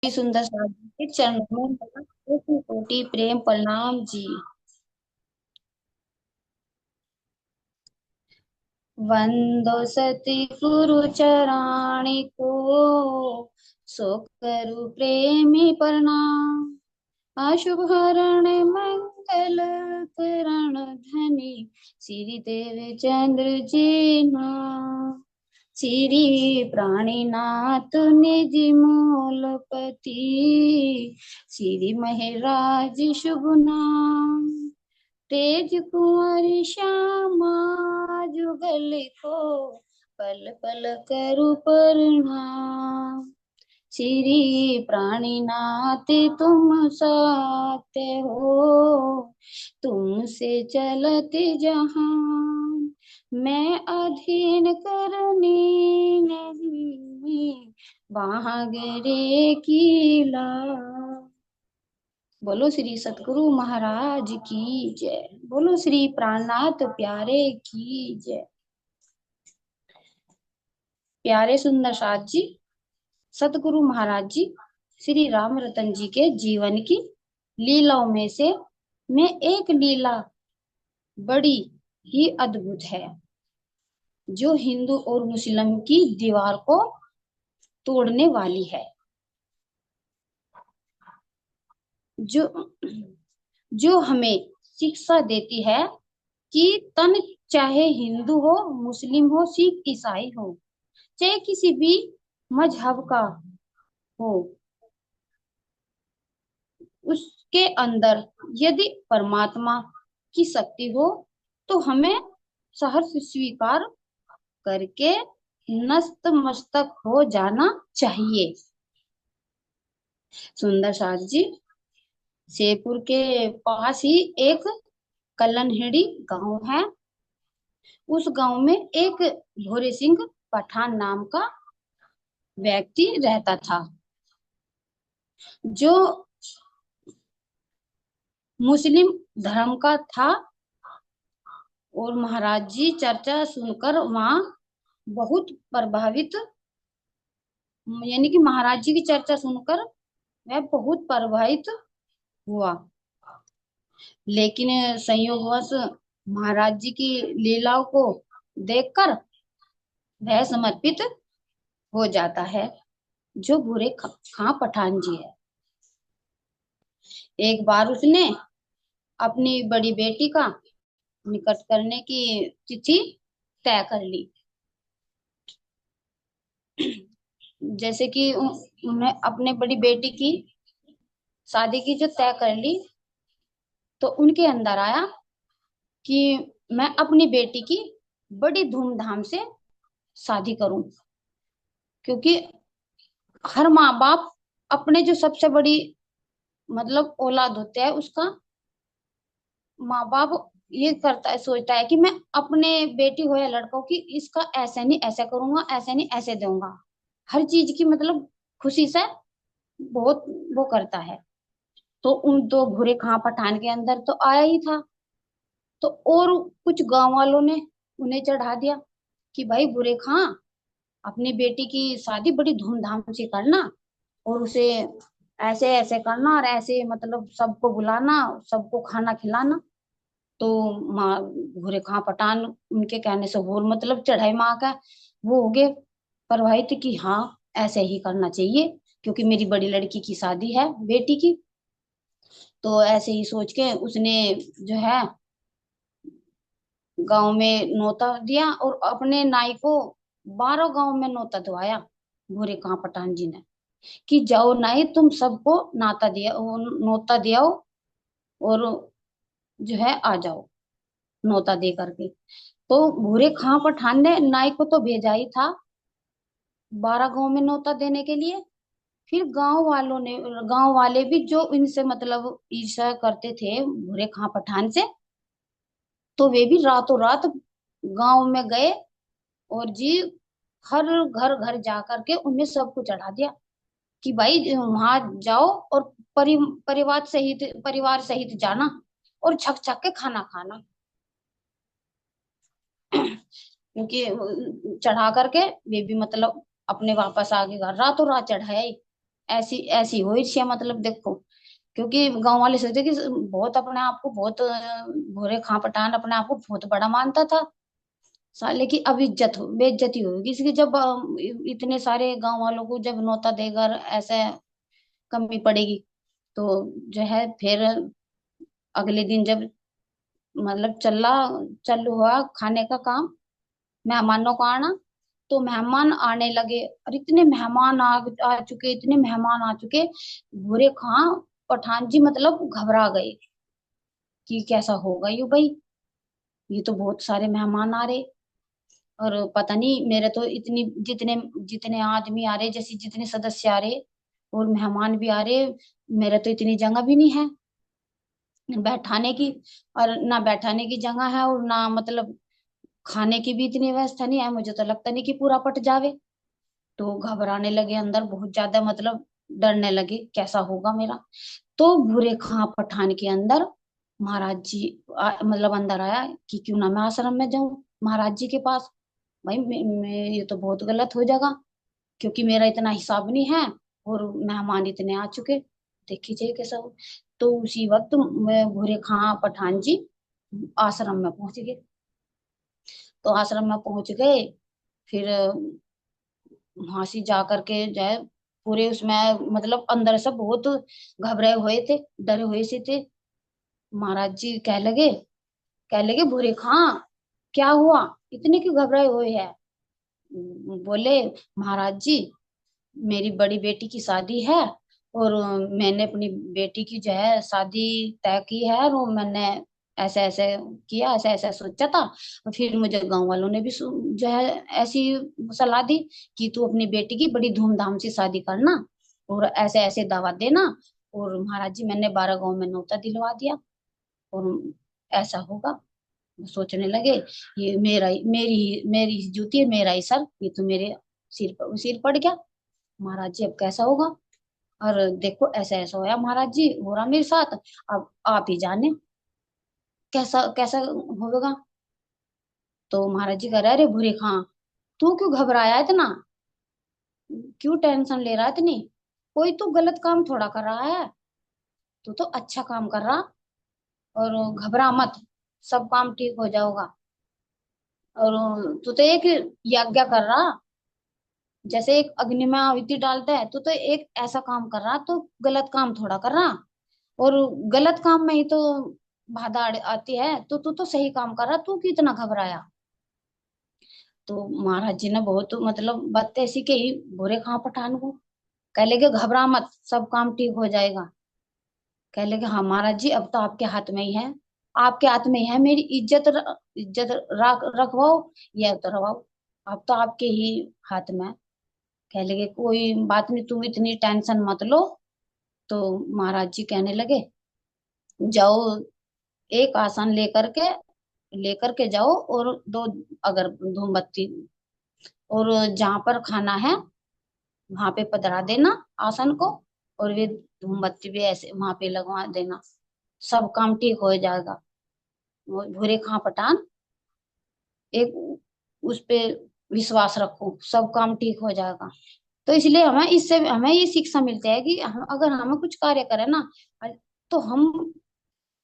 सुंदर साधु के चरणों में मेरा कोटि कोटि प्रेम प्रणाम जी। वंदो सती गुरु चराणी को, सो करु प्रेमी प्रणाम। अशुभ हरण मंगल करण धनी, श्री देव चंद्र जी नाम। श्री प्राणीनाथ निज मूलपति, श्री महराज शुभ नाम। तेज कुंवर श्यामा जुगल को, पल पल करु प्रणाम। श्री प्राणीनाथ तुम सत्य हो, तुमसे चलत जहान। मैं अधीन करनी नहीं, बाहरे की लाज। बोलो श्री सतगुरु महाराज की जय। बोलो श्री प्राणनाथ प्यारे की जय। प्यारे सुंदर साथ जी, सतगुरु महाराज जी श्री राम रतन जी के जीवन की लीलाओं में से मैं एक लीला बड़ी ही अद्भुत है, जो हिंदू और मुस्लिम की दीवार को तोड़ने वाली है। जो जो हमें शिक्षा देती है कि तन चाहे हिंदू हो, मुस्लिम हो, सिख ईसाई हो, चाहे किसी भी मजहब का हो, उसके अंदर यदि परमात्मा की शक्ति हो तो हमें सहर्ष स्वीकार करके नस्त मस्तक हो जाना चाहिए। सुंदर साथ जी, शेरपुर के पास ही एक कलनहेड़ी गांव है। उस गांव में एक भोरे सिंह पठान नाम का व्यक्ति रहता था, जो मुस्लिम धर्म का था। और महाराज जी चर्चा सुनकर वहां बहुत प्रभावित, यानी कि महाराज जी की चर्चा सुनकर वह बहुत प्रभावित हुआ। लेकिन संयोगवश महाराज जी की लीलाओं को देखकर वह समर्पित हो जाता है, जो भूरे खां पठान जी है। एक बार उसने अपनी बड़ी बेटी का निकट करने की तिथि तय कर ली। जैसे कि उन्हें अपने बड़ी बेटी की शादी की जो तय कर ली, तो उनके अंदर आया कि मैं अपनी बेटी की बड़ी धूमधाम से शादी करूं। क्योंकि हर माँ बाप अपने जो सबसे बड़ी मतलब औलाद होते हैं, उसका माँ बाप ये करता है, सोचता है कि मैं अपने बेटी हो या लड़कों की इसका ऐसे नहीं ऐसे करूंगा, ऐसे नहीं ऐसे दूंगा। हर चीज की मतलब खुशी से बहुत वो करता है। तो उन दो भूरे खां पठान के अंदर तो आया ही था। तो और कुछ गांव वालों ने उन्हें चढ़ा दिया कि भाई भूरे खां, अपनी बेटी की शादी बड़ी धूमधाम से करना, और उसे ऐसे ऐसे करना, और ऐसे मतलब सबको बुलाना, सबको खाना खिलाना। तो माँ भूरे खां पठान उनके कहने से और मतलब चढ़ाई माँ का वो हो गए प्रभावित कि हाँ, ऐसे ही करना चाहिए, क्योंकि मेरी बड़ी लड़की की शादी है बेटी की। तो ऐसे ही सोच के उसने जो है गांव में नौता दिया, और अपने नाई को 12 गांव में नौता दवाया भूरे खां पठान जी ने, कि जाओ नाई तुम सबको नाता दिया, वो नौता दिया, और जो है आ जाओ नौता दे करके। तो भूरे खां पठान ने नाई को तो भेजा ही था 12 गांव में नौता देने के लिए। फिर गांव वालों ने, गांव वाले भी जो इनसे मतलब ईर्ष्या करते थे भूरे खां पठान से, तो वे भी रातों रात गांव में गए, और जी हर घर घर जा करके उन्हें सबको चढ़ा दिया कि भाई वहां जाओ, और परिवार सहित जाना, और छक छक के खाना खाना। क्योंकि चढ़ा करके वे भी मतलब अपने वापस आ गए घर, रातों रात चढ़ाया ही। ऐसी ऐसी हुई थी मतलब देखो। क्योंकि गांव वाले सोचते कि बहुत अपने आप को बहुत भोरे खां पठान अपने आप को बहुत बड़ा मानता था। साले की अब इज्जत हो बेइज्जती होगी इसकी जब इतने सारे गांव वालों को जब न्योता देगा ऐसे कमी पड़ेगी। तो जो है फिर अगले दिन जब मतलब चला चालू हुआ खाने का काम, मेहमानों को आना, तो मेहमान आने लगे और इतने मेहमान आ चुके, इतने मेहमान आ चुके। भूरे खां पठान जी मतलब घबरा गए कि कैसा होगा यू भाई, ये तो बहुत सारे मेहमान आ रहे। और पता नहीं मेरे तो इतनी जितने जितने आदमी आ रहे जैसे जितने सदस्य आ रहे और मेहमान भी आ रहे, मेरे तो इतनी जगह भी नहीं है बैठाने की। और ना बैठाने की जगह है और ना मतलब खाने की भी इतनी व्यवस्था नहीं है, मुझे तो लगता नहीं कि पूरा पट जावे। तो घबराने लगे अंदर बहुत ज्यादा मतलब डरने लगे कैसा होगा मेरा। तो भूरे खां पठान के अंदर महाराज जी मतलब अंदर आया कि क्यों ना मैं आश्रम में जाऊं महाराज जी के पास। भाई ये तो बहुत गलत हो जाएगा क्योंकि मेरा इतना हिसाब नहीं है और मेहमान इतने आ चुके, देखी जाइए कैसा हो। तो उसी वक्त भूरे खां पठान जी आश्रम में पहुंच गए। तो आश्रम में पहुंच गए फिर वहां से जा करके जो है पूरे उसमें मतलब अंदर से बहुत घबराए हुए थे, डरे हुए से थे। महाराज जी कह लगे भूरे खां क्या हुआ, इतने क्यों घबराए हुए हैं। बोले महाराज जी मेरी बड़ी बेटी की शादी है और मैंने अपनी बेटी की जो है शादी तय की है और मैंने ऐसे ऐसे किया, ऐसे ऐसे सोचा था। और फिर मुझे गांव वालों ने भी जो है ऐसी सलाह दी कि तू अपनी बेटी की बड़ी धूमधाम से शादी करना और ऐसे ऐसे दावत देना। और महाराज जी मैंने 12 गांव में न्योता दिलवा दिया और ऐसा होगा। सोचने लगे ये मेरी ही जूती है, मेरा ही सर, ये तो मेरे सिर पड़ गया। महाराज जी अब कैसा होगा। और देखो ऐसा ऐसा होया महाराज जी हो रहा मेरे साथ, अब आप ही जाने कैसा कैसा होगा। तो महाराज जी कह रहे अरे भूरे खां तू क्यों घबराया इतना, क्यों टेंशन ले रहा है इतनी, कोई तो गलत काम थोड़ा कर रहा है, तू तो अच्छा काम कर रहा। और घबरा मत, सब काम ठीक हो जाएगा। और तू तो एक यज्ञ कर रहा, जैसे एक अग्नि में आहुति डालता है, तो एक ऐसा काम कर रहा, तो गलत काम थोड़ा कर रहा। और गलत काम में ही तो बाधा आती है, तो तू तो सही काम कर रहा, तू क्यों इतना घबराया। तो महाराज जी ने बहुत मतलब बात ऐसी कही भूरे खां पठान को। कह लगे घबरा मत, सब काम ठीक हो जाएगा। कह लगे हाँ महाराज जी अब तो आपके हाथ में ही है, आपके हाथ में ही है, मेरी इज्जत रखवाओ या उतरवाओ, अब तो आपके ही हाथ में है। कह लगे कोई बात नहीं तुम इतनी टेंशन मत लो। तो महाराज जी कहने लगे जाओ एक आसन लेकर के जाओ और दो अगर धूमबत्ती, और जहां पर खाना है वहां पे पधरा देना आसन को, और वे धूमबत्ती भी ऐसे वहां पे लगवा देना, सब काम ठीक हो जाएगा। वो भूरे खां पठान एक उस पे विश्वास रखो, सब काम ठीक हो जाएगा। तो इसलिए हमें ये शिक्षा मिलती है कि हम अगर हमें कुछ कार्य करें ना, तो हम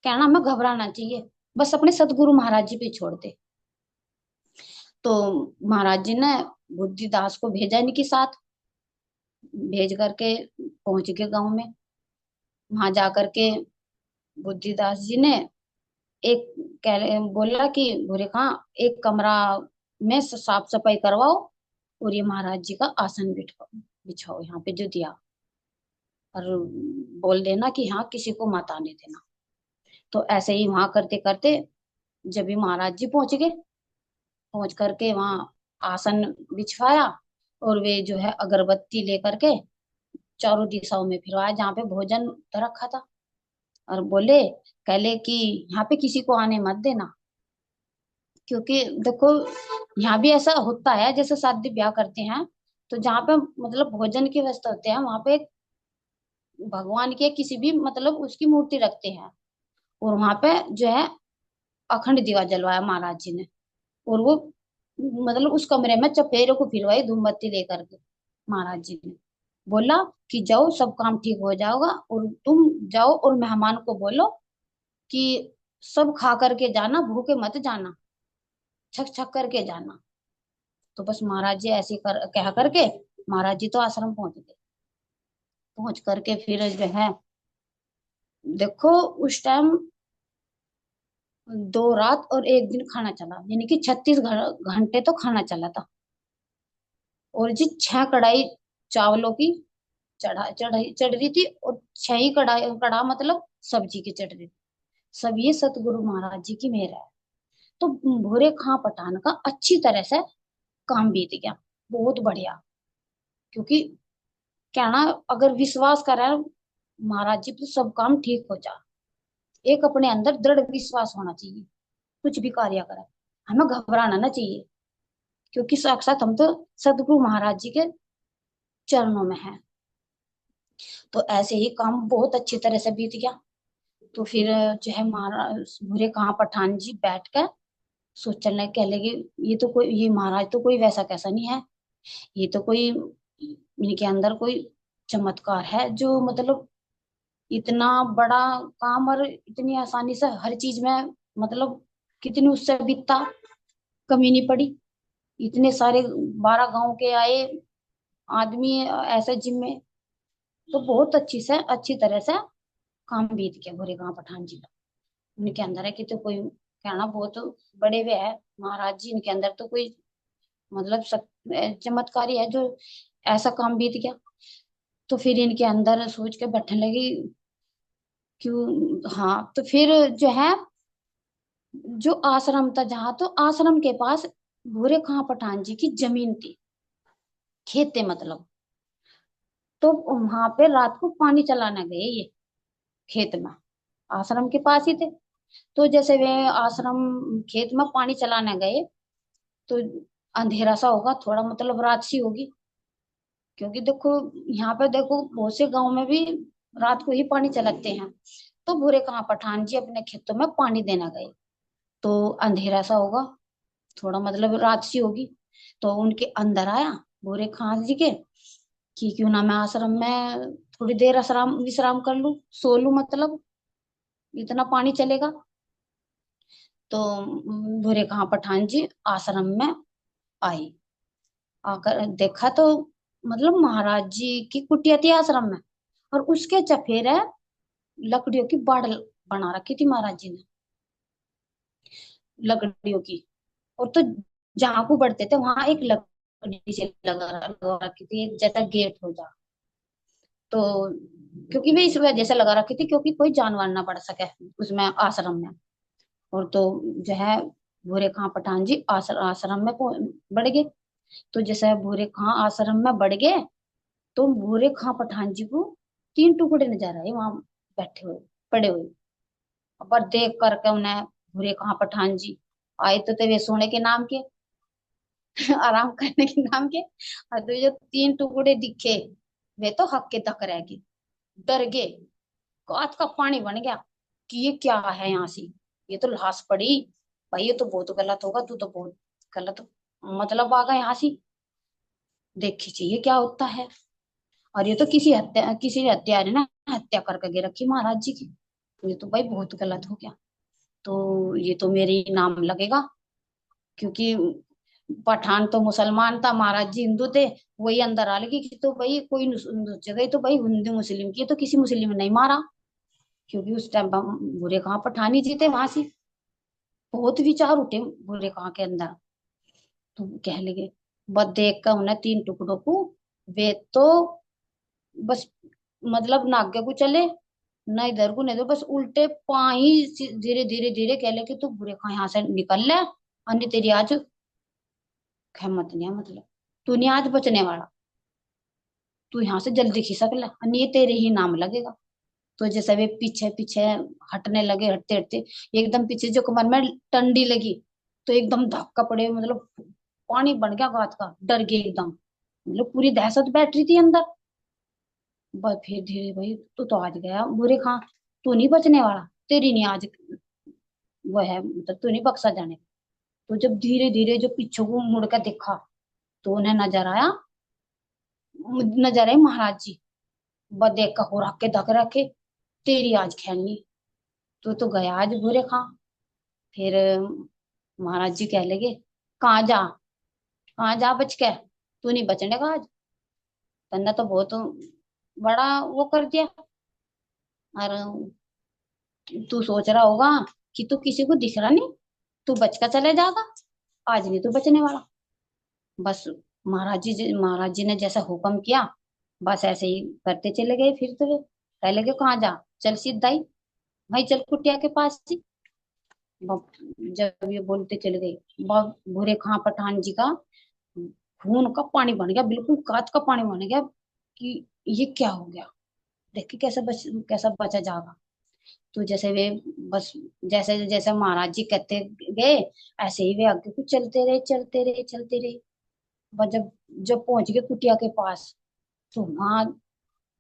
कहना हमें घबराना चाहिए, बस अपने सदगुरु महाराज जी पे छोड़ दे। तो महाराज जी ने बुद्धिदास को भेजा इनके साथ, भेज करके पहुंच गए गांव में। वहां जा करके बुद्धिदास जी ने एक बोला कि भूरे खां एक कमरा में साफ सफाई करवाओ और ये महाराज जी का आसन बिठाओ बिछाओ यहाँ पे जो दिया, और बोल देना कि हाँ किसी को मत आने देना। तो ऐसे ही वहां करते करते जब भी महाराज जी पहुंच गए, पहुंच करके वहां आसन बिछवाया और वे जो है अगरबत्ती लेकर के चारों दिशाओं में फिरवाया जहाँ पे भोजन रखा था। और बोले कहले कि यहाँ पे किसी को आने मत देना, क्योंकि देखो यहाँ भी ऐसा होता है जैसे शादी ब्याह करते हैं, तो जहाँ पे मतलब भोजन की व्यवस्था होते हैं वहां पे भगवान के किसी भी मतलब उसकी मूर्ति रखते हैं। और वहां पे जो है अखंड दीवा जलवाया महाराज जी ने, और वो मतलब उस कमरे में चपेरे को फिरवाई धूमबत्ती लेकर के महाराज जी ने। बोला कि जाओ सब काम ठीक हो जाएगा, और तुम जाओ और मेहमान को बोलो कि सब खा करके जाना, भूखे मत जाना, छक छक करके जाना। तो बस महाराज जी ऐसे कह करके महाराज जी तो आश्रम पहुंच गए। पहुंच करके फिर जो है, देखो उस टाइम 2 रात और 1 दिन खाना चला, यानी कि 36 घंटे तो खाना चला था। और जी 6 कढ़ाई चावलों की चढ़ रही थी, और 6 ही कढ़ा मतलब सब्जी की चढ़ रही थी। सब ये सतगुरु महाराज जी की मेहर है। तो भूरे खां पठान का अच्छी तरह से काम बीत गया, बहुत बढ़िया। क्योंकि क्या ना, अगर विश्वास करे महाराज जी तो सब काम ठीक हो जा। एक अपने अंदर दृढ़ विश्वास होना चाहिए, कुछ भी कार्य करे हमें घबराना ना चाहिए। क्योंकि साक्षात हम तो सदगुरु महाराज जी के चरणों में हैं। तो ऐसे ही काम बहुत अच्छी तरह से बीत गया। तो फिर जो है महाराज भूरे कहाँ पठान जी बैठ कर सोचने कह लगे, ये महाराज तो कोई वैसा कैसा नहीं है, ये तो कोई, इनके अंदर कोई चमत्कार है जो मतलब इतना बड़ा काम और इतनी आसानी से हर चीज में, मतलब कितनी उससे बीतता कमी नहीं पड़ी। इतने सारे 12 गांव के आए आदमी ऐसे जिम में। तो बहुत अच्छी तरह से काम बीत गया भूरे गांव पठान जी का। उनके अंदर है कि तो कोई कहना बहुत बड़े वे है महाराज जी, इनके अंदर तो कोई मतलब चमत्कारी है जो ऐसा काम बीत गया। तो फिर इनके अंदर सोच के बैठने लगी क्यों। हाँ तो फिर जो है, जो आश्रम था जहाँ, तो आश्रम के पास भूरे खां पठान जी की जमीन थी, खेत थे मतलब। तो वहां पे रात को पानी चलाने गए ये खेत में, आश्रम के पास ही थे। तो जैसे वे आश्रम खेत में पानी चलाने गए, तो अंधेरा सा होगा थोड़ा, मतलब रात सी होगी। क्योंकि देखो यहाँ पे देखो बहुत से गांव में भी रात को ही पानी चलाते हैं। तो भूरे कहाँ पठान जी अपने खेतों में पानी देना गए, तो अंधेरा सा होगा थोड़ा, मतलब रात सी होगी। तो उनके अंदर आया भूरे खां जी के कि क्यों ना मैं आश्रम में थोड़ी देर आश्रम विश्राम कर लूं, सो लूं, मतलब इतना पानी चलेगा। तो भूरे कहाँ पठान जी आश्रम में आई। आकर देखा तो मतलब महाराज जी की कुटिया थी आश्रम में, और उसके चफेरे लकड़ियों की बाड़ बना रखी थी महाराज जी ने, लकड़ियों की। और तो जहां को बढ़ते थे वहां एक लकड़ी से लगा रखी थी, एक जैसा गेट हो जा। तो क्योंकि वे इस वजह से लगा रखी थी क्योंकि कोई जानवर ना बढ़ सके उसमें आश्रम में। और तो जो है भूरे खां पठान जी आश्रम में बढ़ गए। तो जैसे भूरे खां आश्रम में बढ़ गए, तो भूरे खां पठान जी को 3 टुकड़े नजर आए वहां बैठे हुए, पड़े हुए। पर देख करके उन्हें भूरे खां पठान जी आए तो वे सोने के नाम के आराम करने के नाम के। और तो जो 3 टुकड़े दिखे, वे तो हक के तक रह गए, डर गए, कांच का पानी बन गया कि ये क्या है यहाँ से, ये तो लाश पड़ी, भाई ये तो बहुत गलत होगा, तू तो बहुत गलत मतलब आ गया यहाँ से, देखी चाहिए क्या होता है। और ये तो किसी हत्यारे ने हत्या करके गे रखी महाराज जी की, तो ये तो भाई बहुत गलत हो गया। तो ये तो मेरे ही नाम लगेगा, क्योंकि पठान तो मुसलमान था, महाराज जी हिंदू थे। वही अंदर आ लगी कि तो भाई कोई जगह तो भाई हिंदू मुस्लिम की है, तो किसी मुस्लिम ने नहीं मारा। क्योंकि उस टाइम बुरे कहाँ पठानी जी थे वहां से, बहुत विचार उठे बुरे कहाँ के अंदर। तो कह लगे, बस देख कर उन्हें 3 टुकड़ों को, वे तो बस मतलब ना आगे को चले ना इधर को, नहीं तो बस उल्टे पाई धीरे धीरे धीरे कह ले कि तू बुरे कहाँ यहाँ से निकल ले, अन्य तेरी आज हिम्मत नहीं है, मतलब तू नहीं आज बचने वाला, तू यहाँ से जल्दी खिसक ले, अन्य ये तेरे ही नाम लगेगा। तो जैसे वे पीछे पीछे हटने लगे, हटते हटते एकदम पीछे जो कमर में टंडी लगी, तो एकदम धक्का पड़े, मतलब पानी बन गया गात का, डर गए एकदम, मतलब पूरी दहशत बैठ रही थी अंदर। बस फिर धीरे भाई तू तो आज गया बुरे खां, तू नहीं बचने वाला, तेरी नहीं आज वो है, मतलब तू नहीं बख्शा जाने। तो जब धीरे धीरे जो पीछे को मुड़ कर देखा, तो उन्हें नजर आया नजर आए महाराज जी। ब देख का हो रखे धक रखे, तेरी आज खेलनी। तो गया आज बुरे खां। फिर महाराज जी कह लगे, कहाँ जा बच के, तू नहीं बचने का आज। तन्ने तो बहुत बड़ा वो कर दिया। और तू सोच रहा होगा कि तू किसी को दिख रहा नहीं, तू बच कर चले जाएगा, आज नहीं तू बचने वाला। बस महाराज जी ने जैसा हुक्म किया, बस ऐसे ही करते चले गए। फिर तो वे कह लगे, कहाँ जा, चल सीधा ही, भाई चल कुटिया के पास ही। जब ये बोलते चले गए, भूरे खां पठान जी का खून का पानी बन गया, बिल्कुल कांच का पानी बन गया कि ये क्या हो गया, देखिए कैसा बचा जाएगा। तो जैसे वे बस जैसे जैसे महाराज जी कहते गए, ऐसे ही वे आगे को चलते रहे। बस जब जब पहुंच गए कुटिया के पास, तो वहां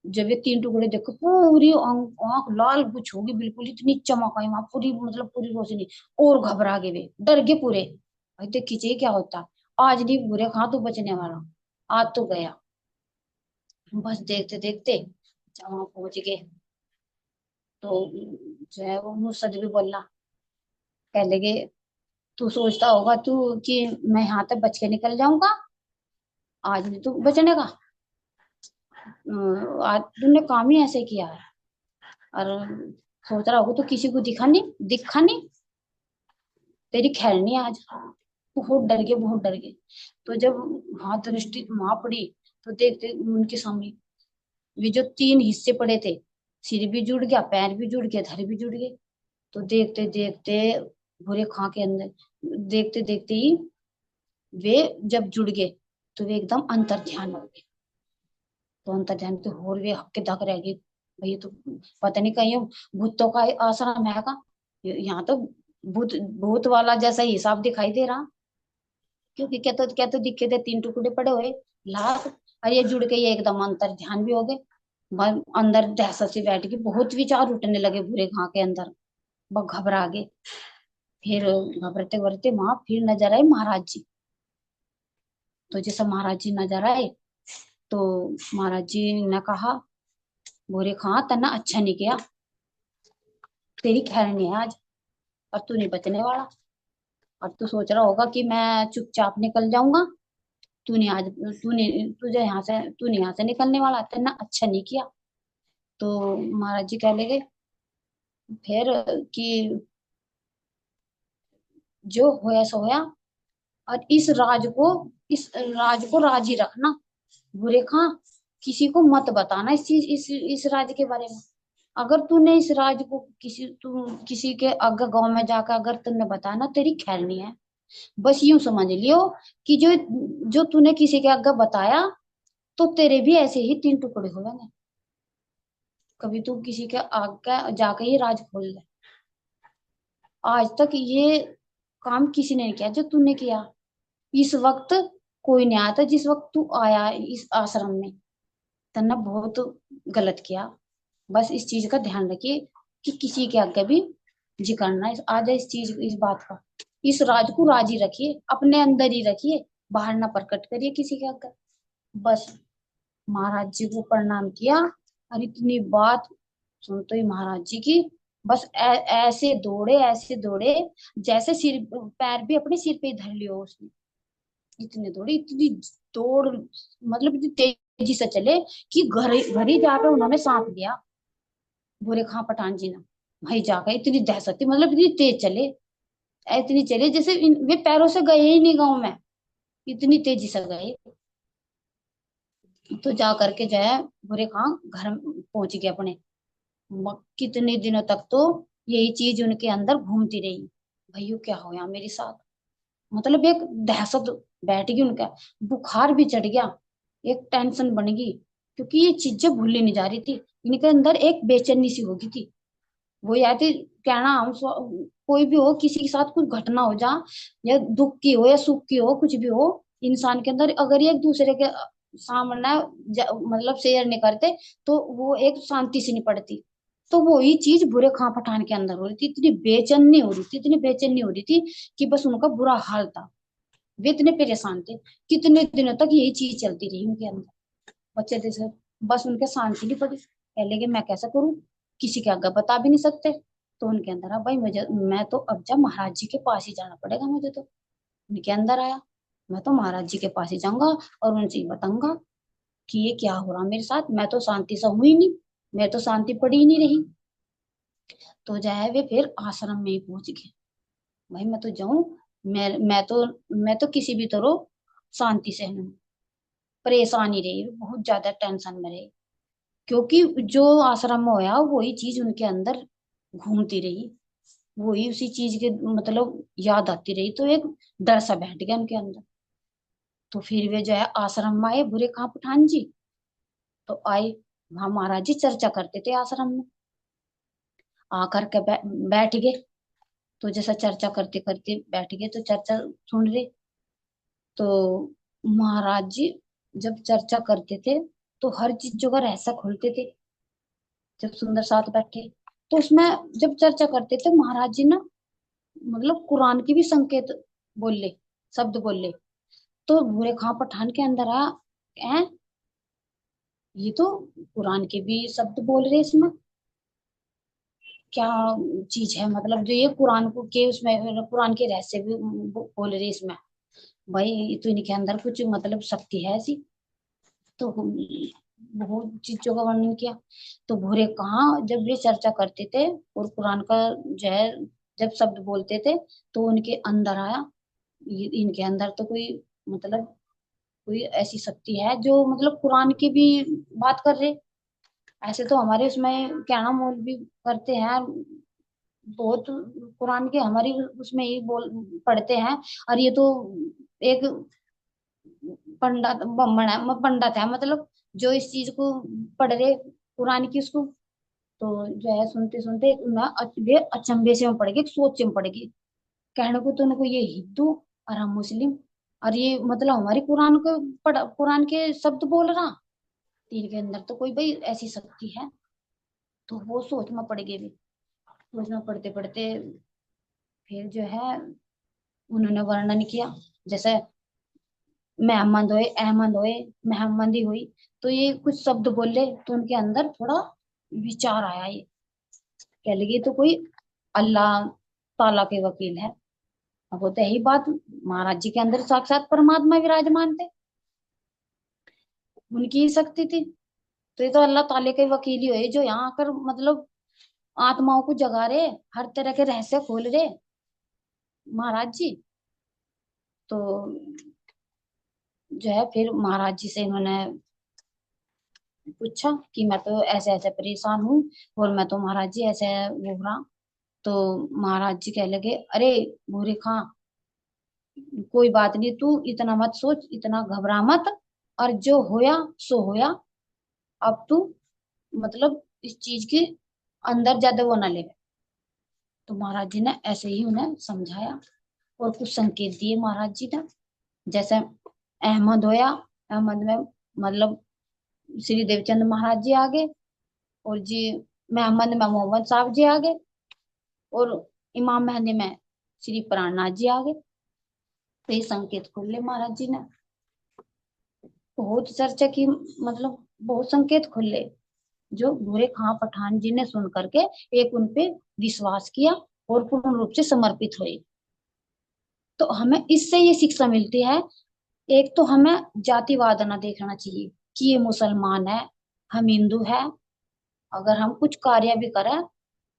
जब ये तीन टुकड़े देखो, पूरी आंख लाल बुछ होगी, बिल्कुल इतनी चमक आई वहां, पूरी मतलब पूरी रोशनी। और घबरा गए, वे डर गए पूरे। भाई तो खींचे क्या होता, आज नहीं बुरे खा तो बचने वाला, आज तो गया। बस देखते देखते जब वहां पहुंच गए, तो जो है वो मुर्शद भी बोला, कह लगे, तू सोचता होगा तू कि मैं यहाँ तक बच के निकल जाऊंगा, आज नहीं तू बचने का। आज तूने काम ही ऐसे किया है। और सोच रहा होगा तो किसी को दिखा नहीं, तेरी खैर नहीं आज। बहुत डर गए। तो जब वहां दृष्टि वहां पड़ी, तो देखते उनके सामने वे जो तीन हिस्से पड़े थे, सिर भी जुड़ गया, पैर भी जुड़ गया, धड़ भी जुड़ गए। तो देखते देखते भूरे खां के अंदर, देखते देखते ही वे जब जुड़ गए, तो वे एकदम अंतर ध्यान हो गए। तो अंतर ध्यान तो और वे हक्के धक रह गए। भाई तो पता नहीं कहीं भूतों का आश्रम है का, यहाँ तो भूत भूत वाला जैसा ही हिसाब दिखाई दे रहा। क्योंकि क्या तो दिखे थे तीन टुकड़े पड़े हुए, लाख। और ये जुड़ के ये एकदम अंतर ध्यान भी हो गए। अंदर दहशत से बैठ के बहुत विचार उठने लगे भूरे खां के अंदर। वो घबरा गए। फिर घबराते घबराते वहां फिर नजर आए महाराज जी। तो जैसे महाराज जी नजर आए, तो महाराज जी ने कहा, भूरे खां तना अच्छा नहीं किया, तेरी खैर नहीं है आज, और तू नहीं बचने वाला। और तू सोच रहा होगा कि मैं चुपचाप निकल जाऊंगा, तू नहीं यहाँ से निकलने वाला, तना अच्छा नहीं किया। तो महाराज जी कह लगे फिर कि जो होया सो होया, और इस राज को राज ही रखना। बुरे खां, किसी को मत बताना इस राज के बारे में। अगर तूने इस राज को किसी के अगर गांव में जाकर अगर तुमने बताया ना, तेरी खैर नहीं है। बस यूं समझ लियो कि जो जो तूने किसी के आगे बताया, तो तेरे भी ऐसे ही तीन टुकड़े हो जाएंगे। कभी तू किसी के आगे जाके ही राज खोल ले। आज तक ये काम किसी ने नहीं किया जो तूने किया। इस वक्त कोई नहीं आता जिस वक्त तू आया इस आश्रम में। तन्ने बहुत गलत किया। बस इस चीज का ध्यान रखिए कि किसी के आगे भी जी करना आ जाए इस बात का। इस राज को राज ही रखिए, अपने अंदर ही रखिए, बाहर ना प्रकट करिए किसी के आगे। बस महाराज जी को प्रणाम किया, और इतनी बात सुनते ही महाराज जी की बस ऐसे दौड़े, जैसे सिर पैर भी अपने सिर पे ही धर लियो उसने। इतनी दौड़, मतलब इतनी तेजी से चले कि घर घर ही जाकर उन्होंने सांप दिया भूरे खां पठान जी ने। वहीं जाकर इतनी दहशत थी, मतलब इतनी तेज चले, इतनी चले जैसे वे पैरों से गए ही नहीं गाँव में, इतनी तेजी से गए। तो जा करके जो है भूरे खां घर पहुंच गए अपने। कितने दिनों तक तो यही चीज उनके अंदर घूमती रही, भैया क्या हो गया मेरे साथ। मतलब एक दहशत बैठ गई उनका, बुखार भी चढ़ गया, एक टेंशन बन गई। क्योंकि ये चीजें भूली नहीं जा रही थी, इनके अंदर एक बेचैनी सी होगी थी। वो या तो कहना कोई भी हो, किसी के साथ कुछ घटना हो जा, या दुख की हो या सुख की हो, कुछ भी हो, इंसान के अंदर अगर ये एक दूसरे के सामने मतलब शेयर नहीं करते, तो वो एक शांति से नहीं पड़ती। तो वही चीज बुरे खां पठान के अंदर हो रही थी, इतनी बेचैनी हो रही थी कि बस उनका बुरा हाल था। वे इतने परेशान थे, कितने दिनों तक यही चीज चलती रही उनके अंदर। बच्चे थे सर, बस उनके शांति नहीं पड़ी, कह लगे मैं कैसा करूं, किसी के आगे बता भी नहीं सकते। तो उनके अंदर आ भाई, मुझे मैं तो अब जब महाराज जी के पास ही जाना पड़ेगा मुझे तो। उनके अंदर आया, मैं तो महाराज जी के पास ही जाऊंगा और उनसे ही बताऊंगा कि ये क्या हो रहा मेरे साथ, मैं तो शांति से हुई नहीं, मैं तो शांति पड़ी ही नहीं रही। तो जो है वे फिर आश्रम में ही पहुंच गए। भाई मैं तो जाऊं, मैं तो किसी भी तरह शांति से हूँ, परेशान ही रही, बहुत ज्यादा टेंशन में रही, क्योंकि जो आश्रम में होया वही चीज उनके अंदर घूमती रही, वही उसी चीज के मतलब याद आती रही, तो एक डर सा बैठ गया उनके अंदर। तो फिर वे जो है आश्रम में आए बुरे खां पठान जी। तो आए, वहां महाराज जी चर्चा करते थे आश्रम में, आकर के बैठ गए। तो जैसा चर्चा करते करते बैठ गए तो चर्चा सुन रहे। तो महाराज जी जब चर्चा करते थे तो हर चीजों का रहस्य खोलते थे, जब सुंदर साथ बैठे। तो उसमें जब चर्चा करते थे महाराज जी ना, मतलब कुरान की भी संकेत बोले, शब्द बोले। तो भूरे खां पठान के अंदर आ, हैं, ये तो कुरान के भी शब्द बोल रहे इसमें, क्या चीज है, मतलब जो ये कुरान को के उसमें कुरान के रहस्य भी बोल रहे इसमें। भाई ये तो इनके अंदर कुछ मतलब शक्ति है ऐसी। तो बहुत चीजों का वर्णन किया। तो भूरे कहाँ जब ये चर्चा करते थे और कुरान का जो है जब शब्द बोलते थे, तो उनके अंदर आया, इनके अंदर तो कोई मतलब कोई ऐसी शक्ति है जो मतलब कुरान की भी बात कर रहे। ऐसे तो हमारे उसमें क्या नाम मौलवी करते हैं बहुत, कुरान के हमारी उसमें ही बोल पढ़ते हैं। और ये तो एक पंडित ब्राह्मण है, पंडित है मतलब, जो इस चीज को पढ़ रहे कुरान की उसको। तो जो है सुनते सुनते ना वे अचंभे से में पड़ गए, सोच में पड़ गई। कहने को तो उनको ये हिंदू और हम मुस्लिम, और ये मतलब हमारी कुरान को कुरान के शब्द बोल रहा, तीन के अंदर तो कोई भाई ऐसी शक्ति है। तो वो सोच में पड़ गए भी। सोच में पढ़ते पढ़ते फिर जो है उन्होंने वर्णन किया, जैसे मेहमद होए, अहमद होए, मेहमदी हुई। तो ये कुछ शब्द बोले तो उनके अंदर थोड़ा विचार आया, ये कह लगी तो कोई अल्लाह ताला के वकील है। अब वो तो यही बात, महाराज जी के अंदर साक्षात परमात्मा विराजमान थे, उनकी ही शक्ति थी। तो ये तो अल्लाह ताले के वकील ही हुए जो यहाँ आकर मतलब आत्माओं को जगा रहे, हर तरह के रहस्य खोल रहे महाराज जी। तो जो है फिर महाराज जी से इन्होंने पूछा कि मैं तो ऐसे ऐसे परेशान हूँ और मैं तो महाराज जी ऐसे वो रहा। तो महाराज जी कह लगे, अरे भूरे खां, कोई बात नहीं, तू इतना मत सोच, इतना घबरा मत, और जो होया सो होया। अब तू मतलब इस चीज के अंदर ज्यादा वो ना ले। तो महाराज जी ने ऐसे ही उन्हें समझाया और कुछ संकेत दिए महाराज जी ने। जैसे अहमद होया, अहमद में मतलब श्री देवचंद महाराज जी आगे, और जी मोहम्मद में मोहम्मद साहब जी आगे, और इमाम मेहंदी में श्री प्राणनाथ जी आगे। तो ये संकेत खोले महाराज जी ने, बहुत चर्चा की, मतलब बहुत संकेत खोले, जो भूरे खां पठान जी ने सुन करके एक उन पे विश्वास किया और पूर्ण रूप से समर्पित हुए। तो हमें इससे ये शिक्षा मिलती है, एक तो हमें जातिवाद ना देखना चाहिए कि ये मुसलमान है, हम हिंदू है। अगर हम कुछ कार्य भी करें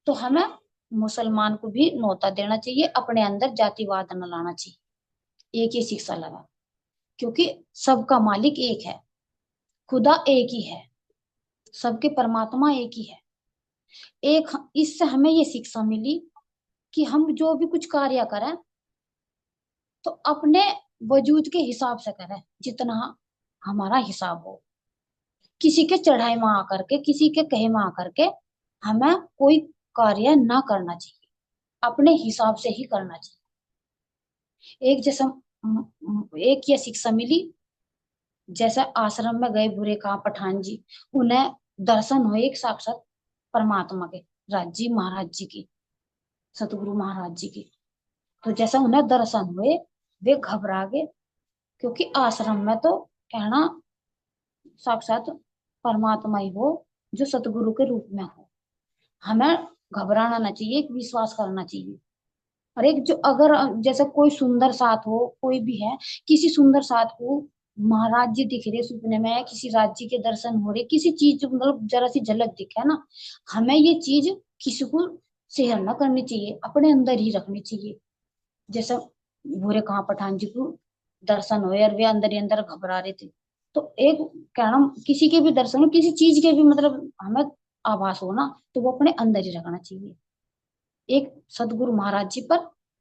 तो हमें मुसलमान को भी न्योता देना चाहिए, अपने अंदर जातिवाद न लाना चाहिए। एक ये शिक्षा लगा, क्योंकि सबका मालिक एक है, खुदा एक ही है, सबके परमात्मा एक ही है। एक इससे हमें ये शिक्षा मिली कि हम जो भी कुछ कार्य करें तो अपने वजूद के हिसाब से करें, जितना हमारा हिसाब हो। किसी के चढ़ाई में आकर के, किसी के कहे में आकर के हमें कोई कार्य ना करना चाहिए, अपने हिसाब से ही करना चाहिए। एक जैसा एक ये शिक्षा मिली, जैसे आश्रम में गए भूरे खां पठान जी, उन्हें दर्शन हुए एक साक्षात परमात्मा के, राज जी महाराज जी की, सतगुरु महाराज जी की। तो जैसा उन्हें दर्शन हुए वे घबरा गए, क्योंकि आश्रम में तो कहना साक्षात परमात्मा ही हो, जो सतगुरु के रूप में हो। हमें घबराना ना चाहिए, एक विश्वास करना चाहिए। और एक जो अगर जैसे कोई सुंदर साथ हो, कोई भी है, किसी सुंदर साथ को महाराज जी दिख रहे सपने में, किसी राज्य के दर्शन हो रहे, किसी चीज मतलब जरा सी झलक दिखे ना, हमें ये चीज किसी को शेयर ना करनी चाहिए, अपने अंदर ही रखनी चाहिए। जैसे भूरे कहाँ पठान जी को दर्शन हुए और वे अंदर ही अंदर घबरा रहे थे। तो एक कहना, किसी के भी दर्शन हो, किसी चीज के भी मतलब हमें आभास हो ना, तो वो अपने अंदर ही रखना चाहिए। एक सदगुरु महाराज जी पर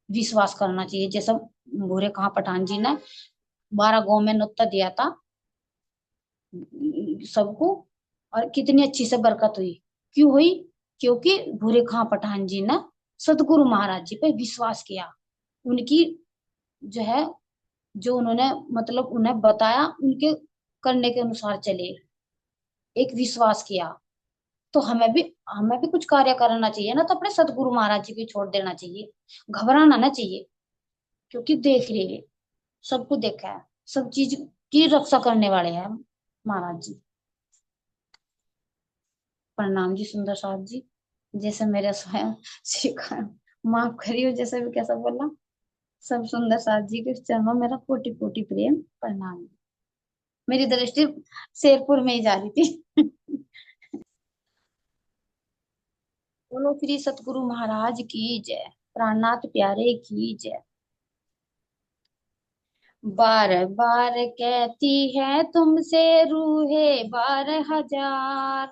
विश्वास करना चाहिए। जैसा भूरे कहाँ पठान जी ने 12 गांव में नुक्ता दिया था सबको, और कितनी अच्छी से बरकत हुई। क्यों हुई? क्योंकि भूरे खां पठान जी ने सदगुरु महाराज जी पे विश्वास किया। उनकी जो है, जो उन्होंने मतलब उन्हें बताया, उनके करने के अनुसार चले, एक विश्वास किया। तो हमें भी कुछ कार्य करना चाहिए ना, तो अपने सदगुरु महाराज जी को छोड़ देना चाहिए, घबराना ना चाहिए। क्योंकि देख रहे हैं, सबको देखा है, सब चीज की रक्षा करने वाले हैं महाराज जी। प्रणाम जी सुंदर साथ जी। जैसे मेरे स्वयं सीखा, माफ करियो जैसे भी कैसा बोला। सब सुंदर साथ जी के चरणों में मेरा कोटि कोटि प्रेम प्रणाम। मेरी दृष्टि शेरपुर में ही जा रही थी। बोलो श्री सतगुरु महाराज की जय, प्राणनाथ प्यारे की जय। बार बार कहती है तुमसे रूहे 12,000,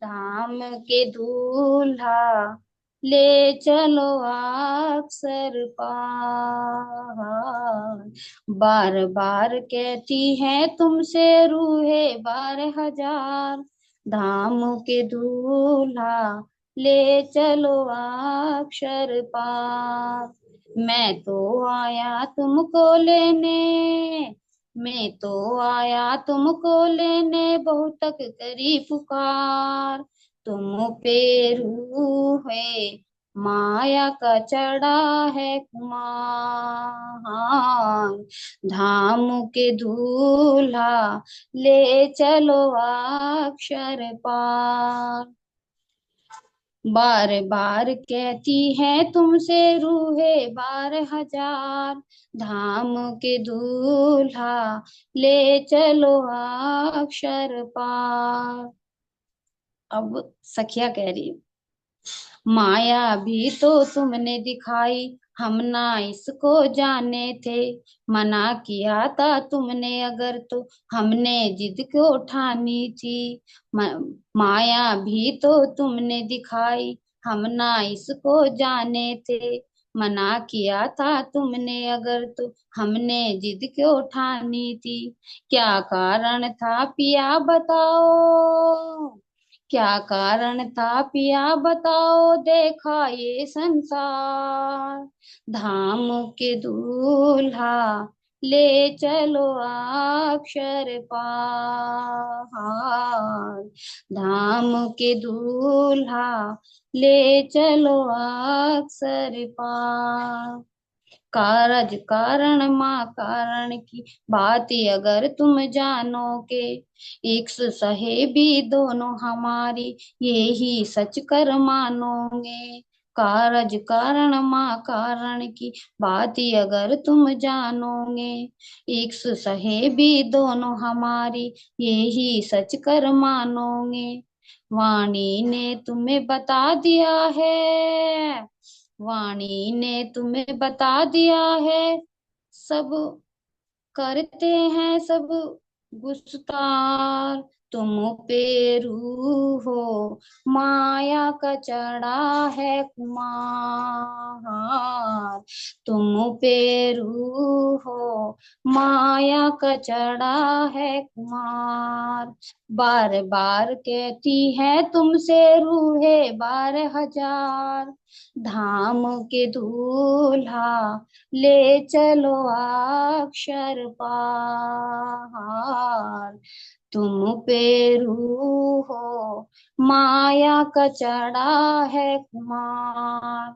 धाम के दूल्हा ले चलो अक्षर पार। बार बार कहती है तुमसे रूहे 12,000, धाम के दूल्हा ले चलो अक्षर पार। मैं तो आया तुमको लेने, मैं तो आया तुमको लेने, बहुत तक करी पुकार। तुम पे रूह है माया का चढ़ा है कुमार, धाम के दूल्हा ले चलो अक्षर पार। बार बार कहती है तुमसे रूहे 12,000, धाम के दूल्हा ले चलो अक्षर पार। अब सखिया कह रही, माया भी तो तुमने दिखाई, हम ना इसको जाने थे। मना किया था तुमने अगर तो हमने जिद क्यों ठानी थी। माया भी तो तुमने दिखाई, हम ना इसको जाने थे। मना किया था तुमने अगर तो हमने जिद क्यों ठानी थी। क्या कारण था पिया बताओ, क्या कारण था पिया बताओ, देखा ये संसार। धाम के दूल्हा ले चलो अक्षर पार, धाम के दूल्हा ले चलो अक्षर पार। कारज कारण माँ कारण की बात अगर तुम जानोगे, एक सहे भी दोनों हमारी यही सच कर मानोगे। कारज कारण माँ कारण की बात अगर तुम जानोगे, एक सहे भी दोनों हमारी यही सच कर मानोगे। वाणी ने तुम्हें बता दिया है, वाणी ने तुम्हें बता दिया है, सब करते हैं सब गुस्तार। तुम पे रूह हो माया का चढ़ा है कुमार, तुम पे रूह हो माया का चढ़ा है कुमार। बार बार कहती है तुमसे रूहे 12,000, धाम के दूल्हा ले चलो अक्षर पार। तुम पे रूह हो माया का चढ़ा है कुमार।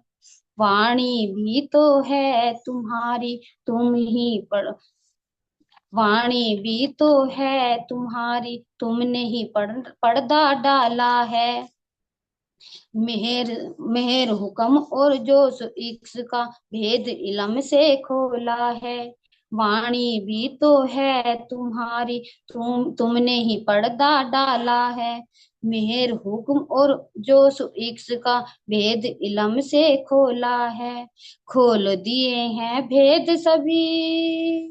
वाणी भी तो है तुम्हारी, तुम ही पढ़, वाणी भी तो है तुम्हारी, तुमने ही पर्दा डाला है। मेहर मेहर हुक्म और जोश इश्क का भेद इलम से खोला है। वाणी भी तो है तुम्हारी, तुमने ही पर्दा डाला है। मेहर हुक्म और जोश इश्क का भेद इलम से खोला है। खोल दिए हैं भेद सभी,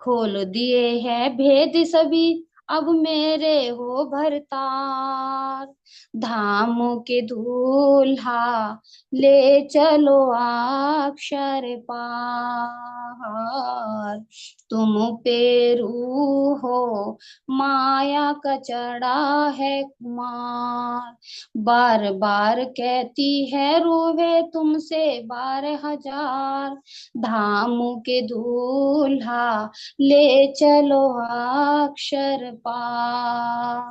खोल दिए हैं भेद सभी, अब मेरे हो भरतार। धाम के दूल्हा ले चलो अक्षर पार। तुम पे रूह हो माया का चढ़ा है कुमार। बार बार कहती है रूहे तुमसे 12,000। धाम के दूल्हा ले चलो अक्षर पार।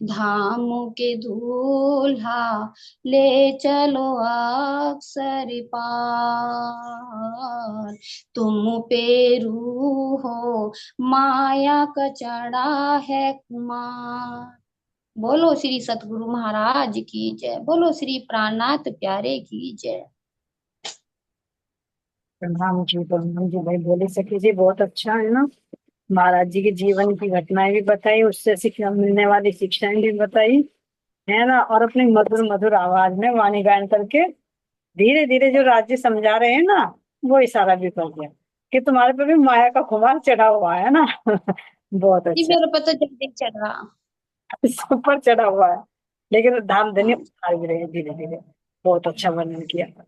धाम के दूल्हा ले चलो अक्षर पार। तुम पे रूह हो माया का चढ़ा है कुमार। बोलो श्री सतगुरु महाराज की जय, बोलो श्री प्राणनाथ प्यारे की जय। प्रणाम जी भाई, बोले सखी जी बहुत अच्छा है ना। महाराज जी के जीवन की घटनाएं भी बताई, उससे सीखने मिलने वाली शिक्षाएं भी बताई, है ना। और अपनी मधुर मधुर आवाज में वाणी गायन करके धीरे धीरे जो राज्य समझा रहे हैं ना, वो इशारा भी कर दिया कि तुम्हारे पे भी माया का खुमार चढ़ा हुआ है ना। बहुत जी अच्छा। मेरे पर तो जल्दी चढ़ रहा। सब पर चढ़ा हुआ है, लेकिन धाम धन्य हाँ। उतार भी रहे हैं धीरे धीरे। बहुत अच्छा वर्णन किया है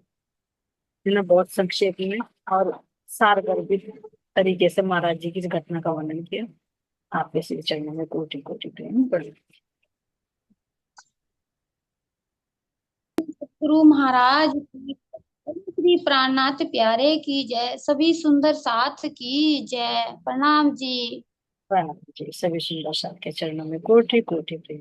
ना, बहुत संक्षेप में और सार गर्भित तरीके से महाराज जी की इस घटना का वर्णन किया। आपके श्री चरणों में कोटि कोटि प्रेम बड़े। गुरु महाराज की, श्री प्राणनाथ प्यारे की जय, सभी सुंदर साथ की जय। प्रणाम जी। प्रणाम जी, सभी सुंदर साथ के चरणों में कोटि कोटि प्रेम।